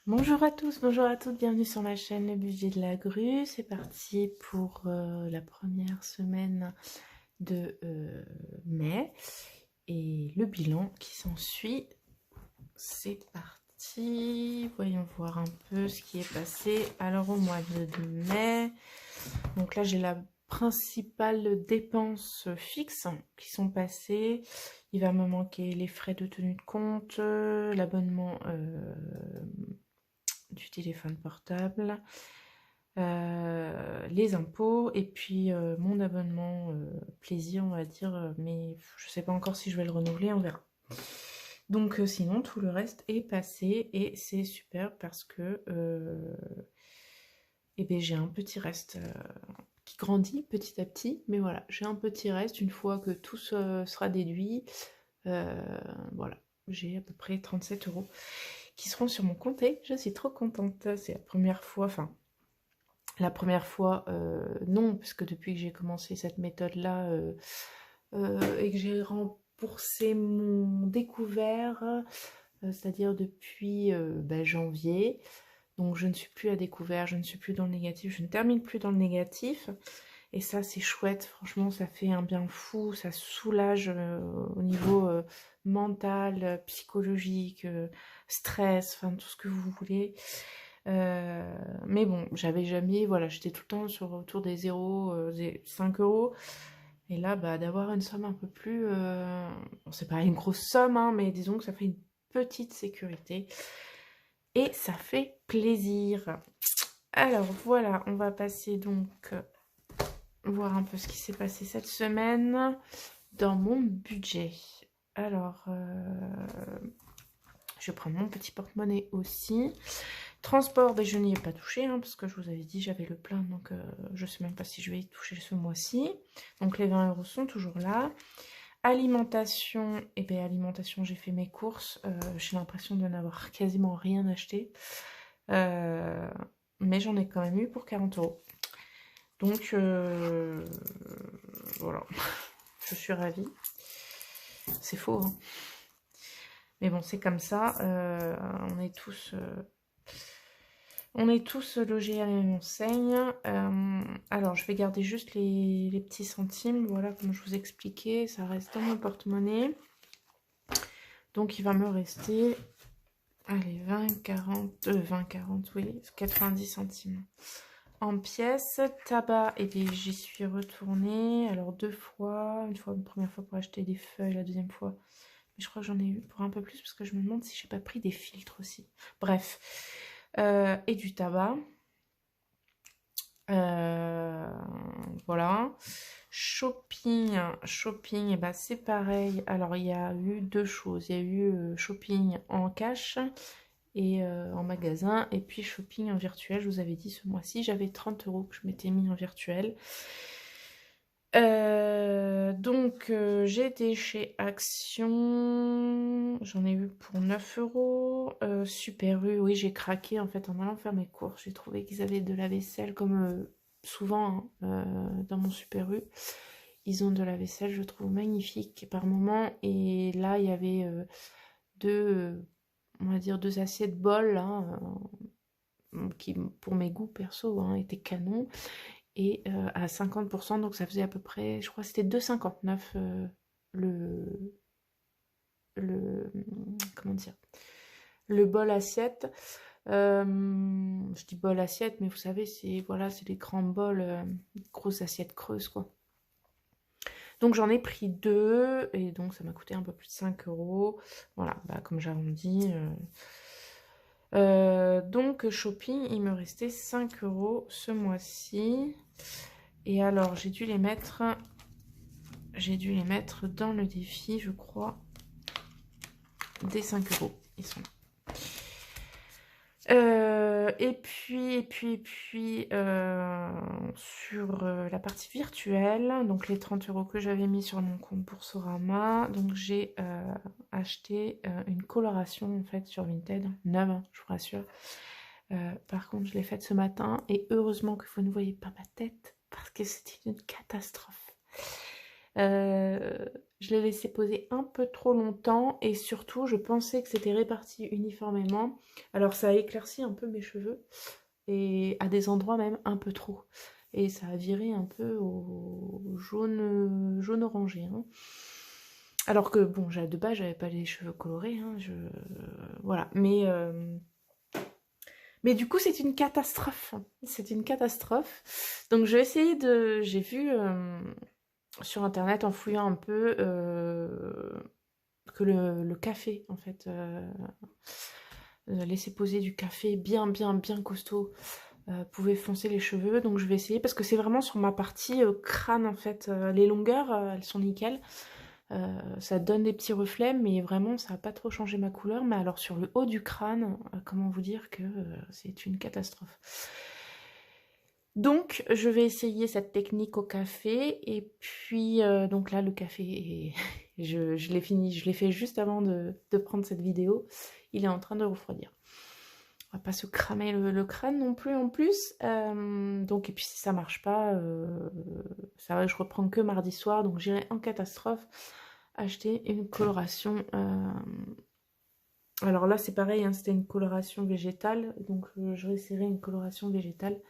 Bonjour à tous, bonjour à toutes, bienvenue sur ma chaîne Le Budget de la Grue. C'est parti pour la première semaine de mai et le bilan qui s'ensuit. C'est parti, voyons voir un peu ce qui est passé. Alors au mois de mai, donc là j'ai la principale dépense fixe qui sont passées. Il va me manquer les frais de tenue de compte, l'abonnement du téléphone portable, les impôts et puis mon abonnement plaisir, on va dire, mais je sais pas encore si je vais le renouveler, on verra. Donc sinon tout le reste est passé et c'est super parce que eh ben, j'ai un petit reste qui grandit petit à petit, mais voilà, j'ai un petit reste une fois que tout sera déduit. Voilà, j'ai à peu près 37 € qui seront sur mon compte et je suis trop contente. C'est la première fois, enfin, la première fois, non, parce que depuis que j'ai commencé cette méthode-là et que j'ai remboursé mon découvert, c'est-à-dire depuis janvier, donc je ne suis plus à découvert, je ne suis plus dans le négatif, je ne termine plus dans le négatif. Et ça, c'est chouette, franchement, ça fait un bien fou, ça soulage au niveau mental, psychologique, stress, enfin tout ce que vous voulez. Mais bon, j'avais jamais, voilà, j'étais tout le temps autour des 5 €. Et là, bah, d'avoir une somme un peu plus, bon, c'est pas une grosse somme, hein, mais disons que ça fait une petite sécurité. Et ça fait plaisir. Alors voilà, on va passer donc voir un peu ce qui s'est passé cette semaine dans mon budget. Alors, je vais prendre mon petit porte-monnaie aussi. Transport, ben, je n'y ai pas touché, hein, parce que je vous avais dit j'avais le plein, donc je ne sais même pas si je vais y toucher ce mois-ci. Donc les 20 € sont toujours là. Alimentation, et bien alimentation, j'ai fait mes courses. J'ai l'impression de n'avoir quasiment rien acheté. Mais j'en ai quand même eu pour 40 €. Donc voilà, je suis ravie. C'est faux, hein. Mais bon, c'est comme ça. On est tous logés à la même enseigne. Alors, je vais garder juste les petits centimes. Voilà, comme je vous expliquais, ça reste dans mon porte-monnaie. Donc, il va me rester, allez, 20, 40, oui, 90 centimes. En pièces, tabac, et bien j'y suis retournée. Alors, deux fois. Une première fois pour acheter des feuilles, la deuxième fois. Mais je crois que j'en ai eu pour un peu plus parce que je me demande si j'ai pas pris des filtres aussi. Bref. Et du tabac. Voilà. Shopping, et ben c'est pareil. Alors il y a eu deux choses. Il y a eu shopping en cash et en magasin, et puis shopping en virtuel. Je vous avais dit ce mois-ci, j'avais 30 € que je m'étais mis en virtuel. Donc j'ai été chez Action, j'en ai eu pour 9 €. Super U, oui, j'ai craqué en fait en allant faire mes courses. J'ai trouvé qu'ils avaient de la vaisselle comme souvent hein, dans mon Super U. Ils ont de la vaisselle, je trouve magnifique par moment. Et là, il y avait on va dire deux assiettes bol hein, qui, pour mes goûts perso, hein, étaient canon. Et à 50%, donc ça faisait à peu près, je crois que c'était 2,59 le, comment dire, le bol assiette. Je dis bol assiette, mais vous savez, c'est voilà, c'est des grands bols, grosses assiettes creuses, quoi. Donc j'en ai pris deux, et donc ça m'a coûté un peu plus de 5 €. Voilà, bah, comme j'arrondis. Donc shopping, il me restait 5 € ce mois-ci. Et alors, j'ai dû les mettre dans le défi, je crois, des 5 €. Ils sont là. Et puis, sur la partie virtuelle, donc les 30 € que j'avais mis sur mon compte Boursorama, donc j'ai acheté une coloration en fait sur Vinted, neuve, hein, je vous rassure. Par contre, je l'ai faite ce matin et heureusement que vous ne voyez pas ma tête parce que c'était une catastrophe. Je l'ai laissé poser un peu trop longtemps et surtout, je pensais que c'était réparti uniformément. Alors, ça a éclairci un peu mes cheveux et à des endroits même un peu trop. Et ça a viré un peu au jaune orangé. Hein. Alors que, bon, de base, j'avais pas les cheveux colorés. Hein, voilà. Mais du coup, c'est une catastrophe. C'est une catastrophe. Donc, je vais essayer de... J'ai vu sur Internet, en fouillant un peu, que le café, en fait, laisser poser du café bien costaud, pouvait foncer les cheveux. Donc, je vais essayer, parce que c'est vraiment sur ma partie crâne, en fait. Les longueurs, elles sont nickel. Ça donne des petits reflets, mais vraiment, ça n'a pas trop changé ma couleur. Mais alors, sur le haut du crâne, comment vous dire que c'est une catastrophe. Donc, je vais essayer cette technique au café. Et puis, donc là, le café, je l'ai fini. Je l'ai fait juste avant de prendre cette vidéo. Il est en train de refroidir. On va pas se cramer le crâne non plus en plus. Donc, et puis si ça marche pas, ça va, je reprends que mardi soir. Donc, j'irai en catastrophe acheter une coloration. Alors là, c'est pareil, hein, c'était une coloration végétale. Donc, je réessayerai une coloration végétale.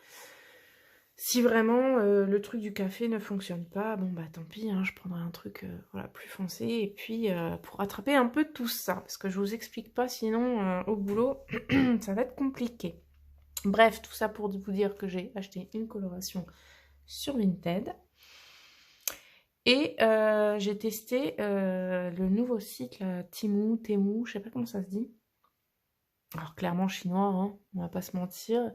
Si vraiment le truc du café ne fonctionne pas, bon bah tant pis, hein, je prendrai un truc voilà, plus foncé. Et puis pour rattraper un peu tout ça, parce que je vous explique pas, sinon au boulot, ça va être compliqué. Bref, tout ça pour vous dire que j'ai acheté une coloration sur Vinted. Et j'ai testé le nouveau site, là, Temu, je sais pas comment ça se dit. Alors clairement chinois, hein, on va pas se mentir.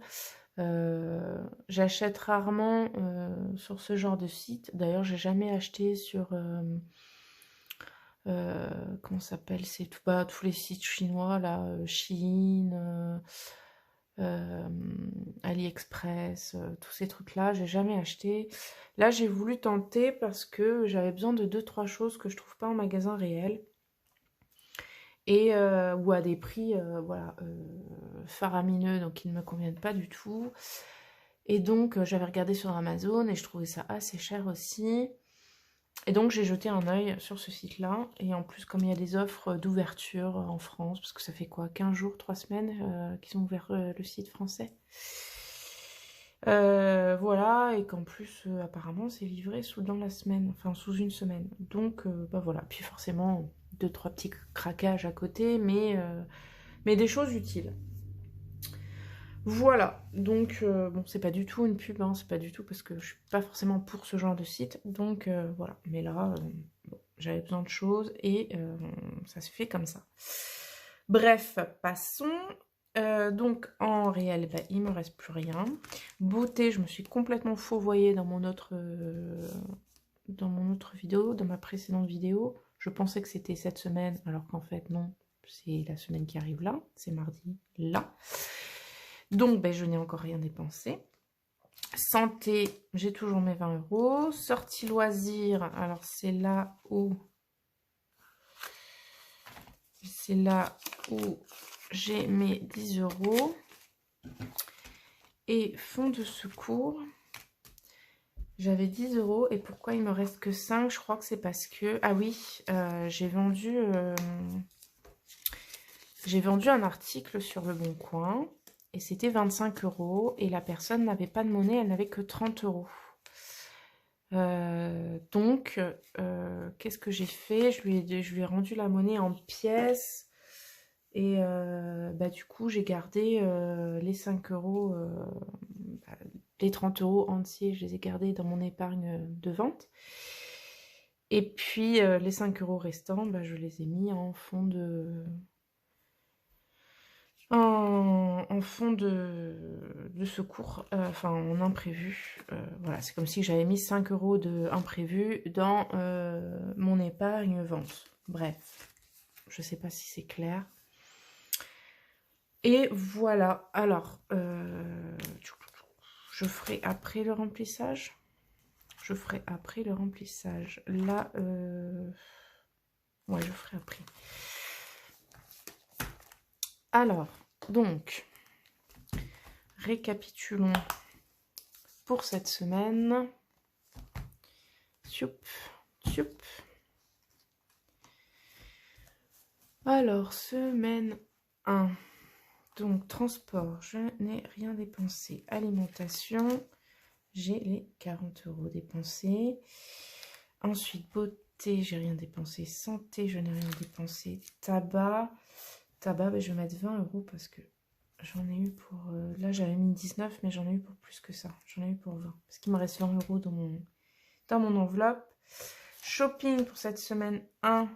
J'achète rarement sur ce genre de site. D'ailleurs, j'ai jamais acheté sur comment ça s'appelle, c'est tout bas, tous les sites chinois là, Shein, AliExpress, tous ces trucs-là. J'ai jamais acheté. Là, j'ai voulu tenter parce que j'avais besoin de 2-3 choses que je trouve pas en magasin réel. Et ou à des prix voilà, faramineux, donc qui ne me conviennent pas du tout. Et donc j'avais regardé sur Amazon et je trouvais ça assez cher aussi. Et donc j'ai jeté un œil sur ce site-là. Et en plus, comme il y a des offres d'ouverture en France, parce que ça fait quoi, 15 jours, 3 semaines qu'ils ont ouvert le site français. Voilà, et qu'en plus apparemment c'est livré dans la semaine, enfin sous une semaine. Donc bah voilà, puis forcément 2-3 petits craquages à côté, mais des choses utiles. Voilà, donc bon, c'est pas du tout une pub, hein, c'est pas du tout parce que je suis pas forcément pour ce genre de site, donc voilà. Mais là, bon, j'avais besoin de choses et ça se fait comme ça. Bref, passons. Donc en réel, bah, il me reste plus rien. Beauté, je me suis complètement fauvoyée dans mon autre vidéo, dans ma précédente vidéo. Je pensais que c'était cette semaine, alors qu'en fait non, c'est la semaine qui arrive là, c'est mardi là. Donc ben, je n'ai encore rien dépensé. Santé, j'ai toujours mes 20 €. Sortie loisirs, alors c'est là où j'ai mes 10 €. Et fonds de secours, j'avais 10 € et pourquoi il me reste que 5? Je crois que c'est parce que... Ah oui, j'ai vendu un article sur Le Bon Coin et c'était 25 € et la personne n'avait pas de monnaie, elle n'avait que 30 €. Donc, qu'est-ce que j'ai fait? Je lui ai rendu la monnaie en pièces et bah, du coup, j'ai gardé les 5 €, bah, les 30 € entiers, je les ai gardés dans mon épargne de vente. Et puis, les 5 € restants, bah, je les ai mis en fond de... En fond de secours, enfin en imprévu. Voilà, c'est comme si j'avais mis 5 € de imprévu dans mon épargne vente. Bref, je sais pas si c'est clair. Et voilà, alors, je ferai après le remplissage. Là, ouais, je ferai après. Alors, donc, récapitulons pour cette semaine. Tchoup, tchoup. Alors, semaine 1. Donc, transport, je n'ai rien dépensé. Alimentation, j'ai les 40 € dépensés. Ensuite, beauté, j'ai rien dépensé. Santé, je n'ai rien dépensé. Tabac, ben, je vais mettre 20 € parce que j'en ai eu pour... là, j'avais mis 19, mais j'en ai eu pour plus que ça. J'en ai eu pour 20. Parce qu'il me reste 20 € dans mon enveloppe. Shopping pour cette semaine 1.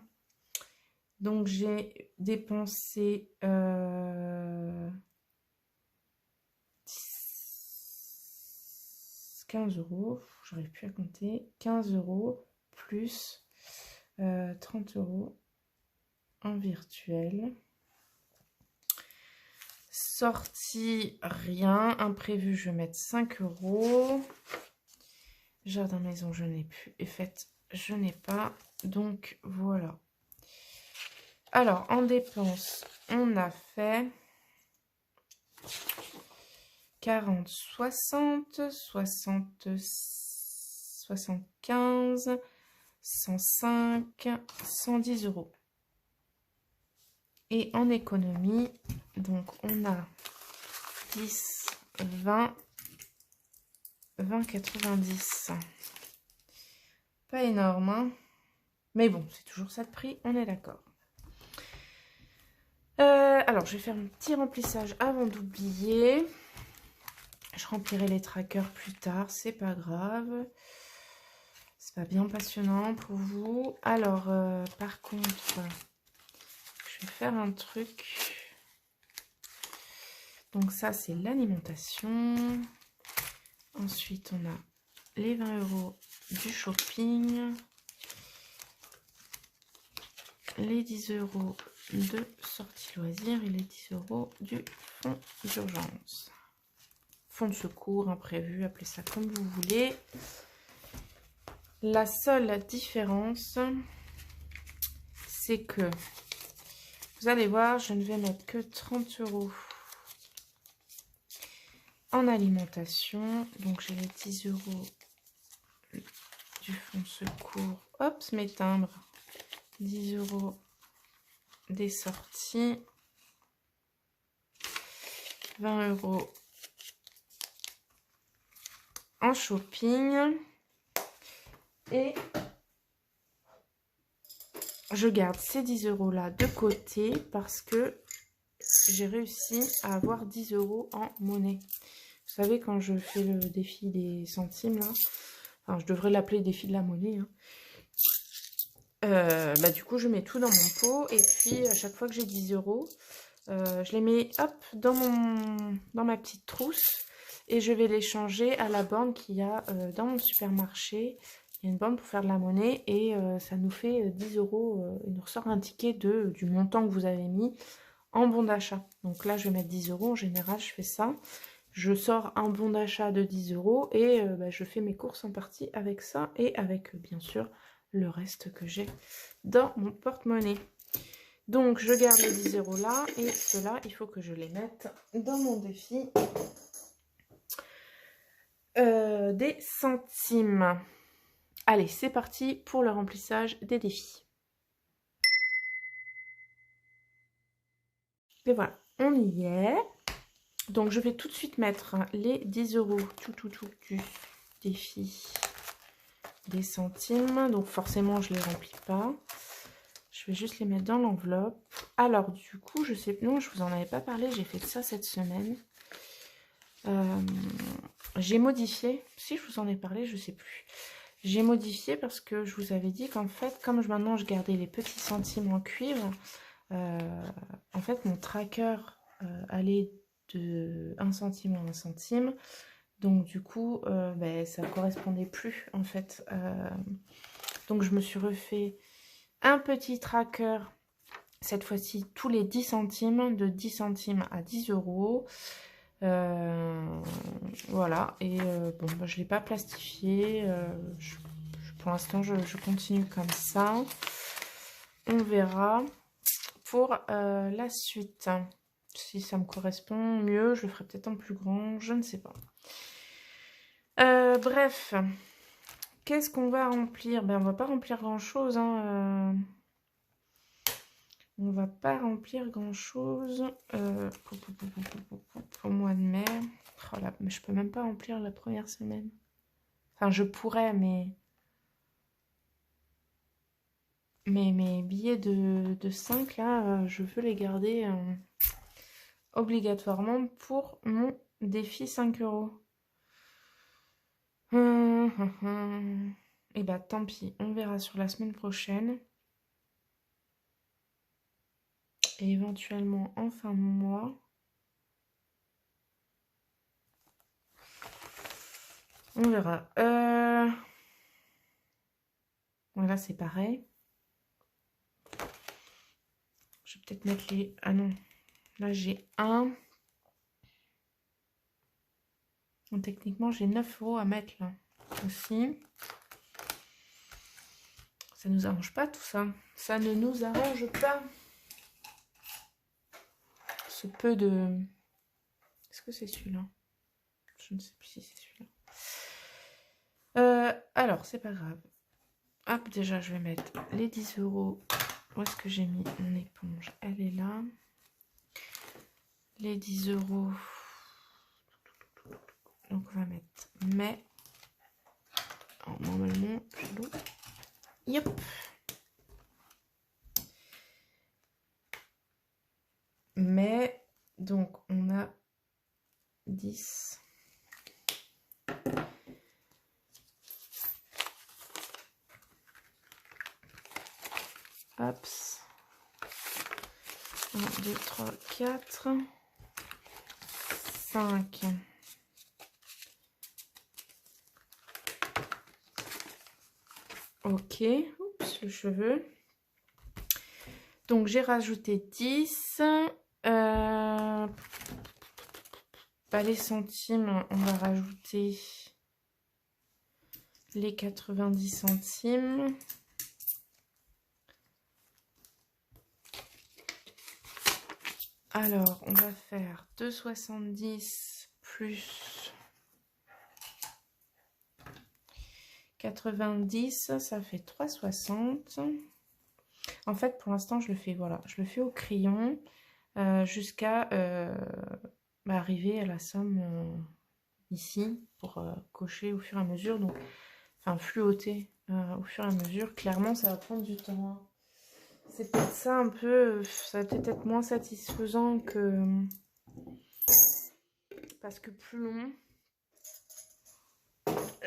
Donc, j'ai dépensé 15 €. J'arrive plus à compter. 15 € plus 30 € en virtuel. Sortie, rien. Imprévu, je vais mettre 5 €. Jardin maison, je n'ai plus. Et fête, je n'ai pas. Donc, voilà. Alors, en dépenses, on a fait 40, 60, 60, 75, 105, 110 €. Et en économie, donc on a 10, 20, 20, 90. Pas énorme, hein, mais bon, c'est toujours ça de prix, on est d'accord. Alors, je vais faire un petit remplissage avant d'oublier. Je remplirai les trackers plus tard, c'est pas grave. C'est pas bien passionnant pour vous. Alors, par contre, je vais faire un truc. Donc ça, c'est l'alimentation. Ensuite, on a les 20 € du shopping. Les 10 € de sortie loisirs et les 10 € du fonds d'urgence. Fonds de secours, imprévu, appelez ça comme vous voulez. La seule différence, c'est que, vous allez voir, je ne vais mettre que 30 € en alimentation. Donc, j'ai les 10 € du fonds de secours. Hop, mes timbres. 10 € des sorties. 20 € en shopping. Et je garde ces 10 € là de côté parce que j'ai réussi à avoir 10 € en monnaie. Vous savez, quand je fais le défi des centimes, là, enfin, je devrais l'appeler défi de la monnaie, hein. Bah, du coup, je mets tout dans mon pot et puis à chaque fois que j'ai 10 €, je les mets hop dans ma petite trousse et je vais les changer à la borne qu'il y a dans mon supermarché. Il y a une borne pour faire de la monnaie et ça nous fait 10 €. Il nous ressort un ticket du montant que vous avez mis en bon d'achat. Donc là, je vais mettre 10 €. En général, je fais ça. Je sors un bon d'achat de 10 € et bah, je fais mes courses en partie avec ça et avec, bien sûr, le reste que j'ai dans mon porte-monnaie. Donc, je garde les 10 € là et ceux-là, il faut que je les mette dans mon défi des centimes. Allez, c'est parti pour le remplissage des défis. Et voilà, on y est. Donc, je vais tout de suite mettre les 10 € tout du défi des centimes. Donc, forcément, je ne les remplis pas. Je vais juste les mettre dans l'enveloppe. Alors, du coup, je sais... Non, je vous en avais pas parlé. J'ai fait ça cette semaine. J'ai modifié. Si je vous en ai parlé, je sais plus. J'ai modifié parce que je vous avais dit qu'en fait, comme maintenant je gardais les petits centimes en cuivre, en fait, mon tracker allait de 1 centime à 1 centime. Donc, du coup, ben, ça ne correspondait plus, en fait. Donc, je me suis refait un petit tracker, cette fois-ci, tous les 10 centimes, de 10 centimes à 10 €. Voilà, et bon, bah, je ne l'ai pas plastifié. Pour l'instant, je continue comme ça. On verra pour la suite. Si ça me correspond mieux, je le ferai peut-être en plus grand, je ne sais pas. Bref, qu'est-ce qu'on va remplir? Ben, on va pas remplir grand-chose, hein. On va pas remplir grand chose au mois de mai. Oh là, mais je peux même pas remplir la première semaine. Enfin, je pourrais, mais mes billets de 5 là, je veux les garder obligatoirement pour mon défi 5 €. Et bah tant pis, on verra sur la semaine prochaine. Et éventuellement en fin de mois. On verra. Voilà, c'est pareil. Je vais peut-être mettre les... Ah non, là j'ai un. Donc, techniquement, j'ai 9 € à mettre là aussi. Ça nous arrange pas tout ça. Ça ne nous arrange pas. Ce peu de... Est-ce que c'est celui-là? Je ne sais plus si c'est celui-là. Alors, c'est pas grave. Hop, déjà, je vais mettre les 10 €. Où est-ce que j'ai mis mon éponge? Elle est là. Les 10 €. Donc, on va mettre mai. Alors, normalement, je l'ouvre. Yep. Mais, donc, on a 10. Hop. 1, 2, 3, 4. 5. Ok. Oups, le cheveu. Donc, j'ai rajouté 10. Pas les centimes, on va rajouter les 90 centimes. Alors, on va faire 2,70 plus 90, ça fait 3,60. En fait, pour l'instant, je le fais, voilà, je le fais au crayon jusqu'à arriver à la somme ici pour cocher au fur et à mesure, donc enfin fluoter au fur et à mesure. Clairement, ça va prendre du temps, hein. C'est peut-être ça un peu, ça va peut-être être moins satisfaisant que... Parce que plus long.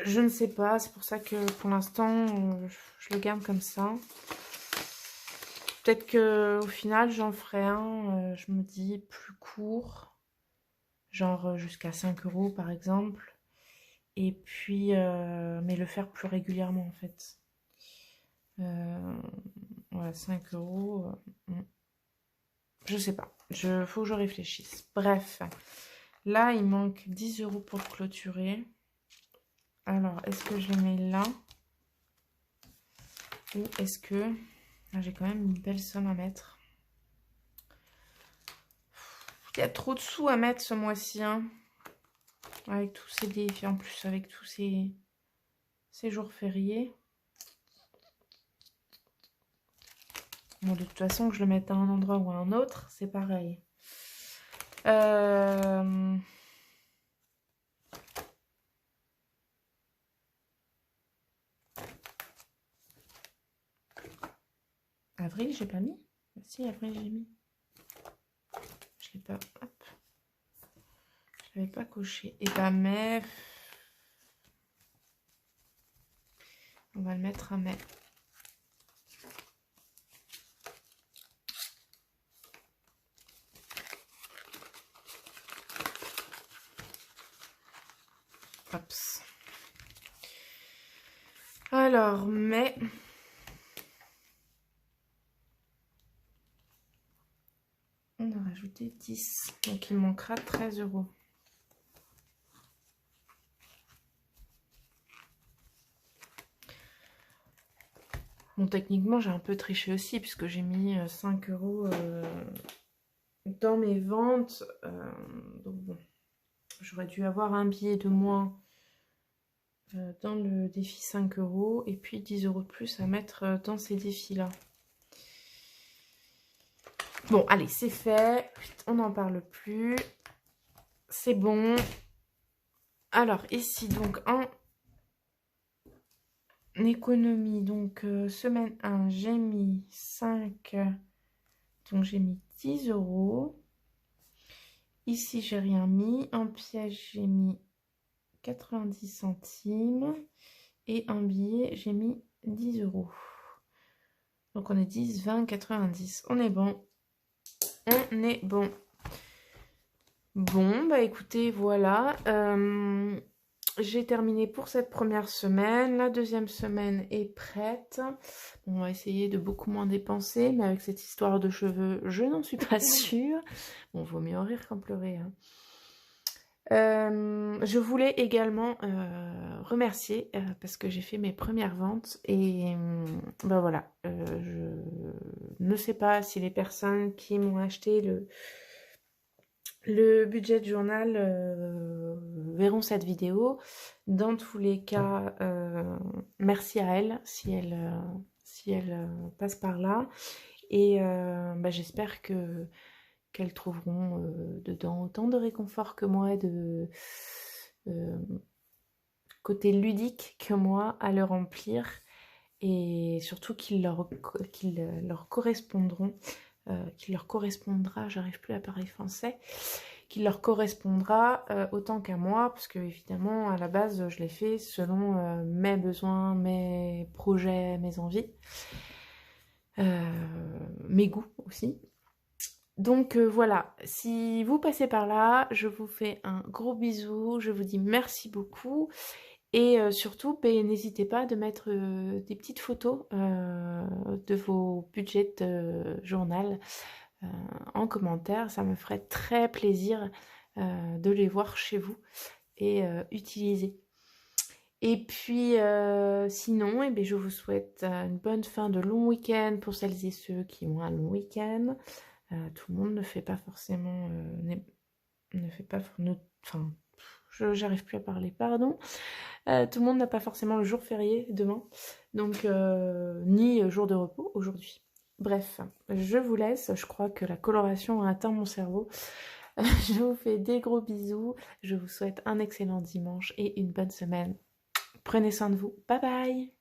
Je ne sais pas, c'est pour ça que pour l'instant, je le garde comme ça. Peut-être qu'au final, j'en ferai un, je me dis, plus court. Genre jusqu'à 5 € par exemple. Et puis, mais le faire plus régulièrement en fait. Voilà, 5 €. Je sais pas. Faut que je réfléchisse. Bref. Là, il manque 10 € pour clôturer. Alors, est-ce que je les mets là? Ou est-ce que... J'ai quand même une belle somme à mettre. Il y a trop de sous à mettre ce mois-ci, hein. Avec tous ces défis, en plus avec tous ces jours fériés. Bon, de toute façon, que je le mette à un endroit ou à un autre, c'est pareil. Avril, j'ai pas mis? Si, avril, j'ai mis. Je l'ai pas... Hop. Je l'avais pas coché. Et bah, mai... On va le mettre à mai. Hop. Alors, mai... On a rajouté 10. Donc, il manquera 13 €. Bon, techniquement, j'ai un peu triché aussi, puisque j'ai mis 5 € dans mes ventes. Donc, bon, j'aurais dû avoir un billet de moins dans le défi 5 € et puis 10 € de plus à mettre dans ces défis-là. Bon, allez, c'est fait. On n'en parle plus. C'est bon. Alors, ici, donc, en économie, donc, semaine 1, j'ai mis 5. Donc, j'ai mis 10 euros. Ici, j'ai rien mis. En piège, j'ai mis 90 centimes. Et en billet, j'ai mis 10 euros. Donc, on est 10, 20, 90. On est bon. On est bon. Bon, bah écoutez, voilà. J'ai terminé pour cette première semaine. La deuxième semaine est prête. On va essayer de beaucoup moins dépenser, mais avec cette histoire de cheveux, je n'en suis pas sûre. Bon, vaut mieux en rire qu'en pleurer, hein. Je voulais également remercier parce que j'ai fait mes premières ventes et ben voilà, je ne sais pas si les personnes qui m'ont acheté le budget journal verront cette vidéo. Dans tous les cas, merci à elles si elles passent par là et ben, j'espère qu'elles trouveront dedans autant de réconfort que moi, de côté ludique que moi à le remplir et surtout qu'ils leur correspondront, qu'il leur correspondra, j'arrive plus à parler français, qu'il leur correspondra autant qu'à moi, parce que évidemment à la base je l'ai fait selon mes besoins, mes projets, mes envies, mes goûts aussi. Donc voilà, si vous passez par là, je vous fais un gros bisou, je vous dis merci beaucoup et surtout, n'hésitez pas de mettre des petites photos de vos budgets de journal en commentaire, ça me ferait très plaisir de les voir chez vous et utiliser. Et puis sinon, eh bien, je vous souhaite une bonne fin de long week-end pour celles et ceux qui ont un long week-end. Tout le monde ne fait pas forcément, ne fait pas, enfin, j'arrive plus à parler, pardon. Tout le monde n'a pas forcément le jour férié demain, donc ni jour de repos aujourd'hui. Bref, je vous laisse, je crois que la coloration a atteint mon cerveau. Je vous fais des gros bisous, je vous souhaite un excellent dimanche et une bonne semaine. Prenez soin de vous, bye bye!